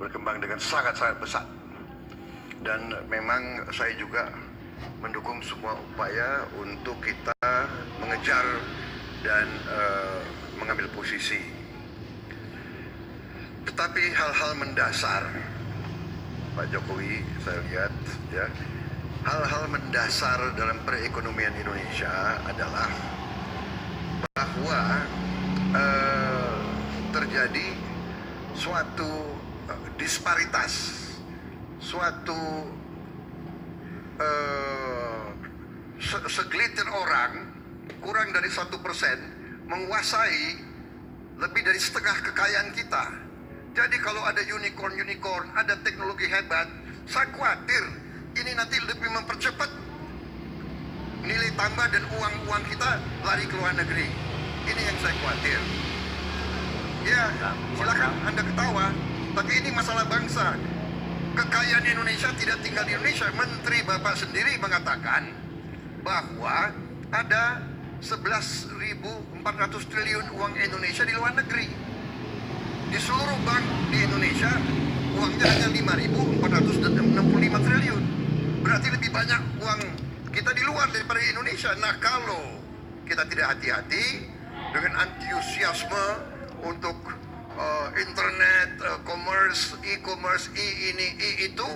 berkembang dengan sangat-sangat pesat. Dan memang saya juga mendukung semua upaya untuk kita mengejar dan mengambil posisi. Tetapi hal-hal mendasar, Pak Jokowi, saya lihat ya, hal-hal mendasar dalam perekonomian Indonesia adalah bahwa terjadi suatu disparitas, suatu segelintir orang, kurang dari 1% menguasai lebih dari setengah kekayaan kita. Jadi kalau ada unicorn, ada teknologi hebat, saya khawatir ini nanti lebih mempercepat nilai tambah dan uang kita lari ke luar negeri. Ini yang saya khawatir. Ya, silakan Anda ketawa, tapi ini masalah bangsa. Kekayaan Indonesia tidak tinggal di Indonesia. Menteri Bapak sendiri mengatakan bahwa ada 11.400 triliun uang Indonesia di luar negeri. Di seluruh bank di Indonesia uangnya hanya 5.465 triliun. Berarti lebih banyak uang kita di luar daripada di Indonesia. Nah, kalau kita tidak hati-hati dengan antusiasme untuk internet, e-commerce, itu,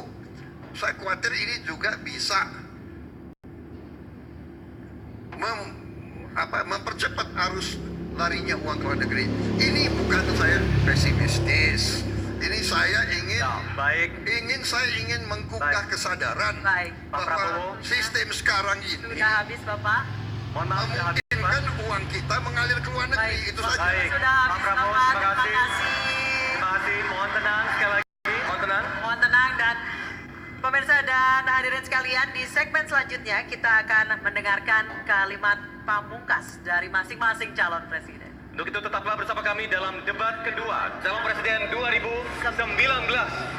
saya khawatir ini juga bisa mempercepat arus larinya uang ke luar negeri. Ini bukan saya pesimistis. Ini saya ingin menggugah kesadaran bahwa sistem sekarang ini sudah habis, Bapak. memungkinkan uang kita mengalir ke luar negeri. Itu saja. Sudah habis, Bapak. Terima kasih. Terima kasih. Mohon tenang sekali lagi. Mohon tenang. Mohon tenang dan pemirsa dan hadirin sekalian, di segmen selanjutnya kita akan mendengarkan kalimat pamungkas dari masing-masing calon presiden. Untuk itu tetaplah bersama kami dalam debat kedua calon presiden 2019.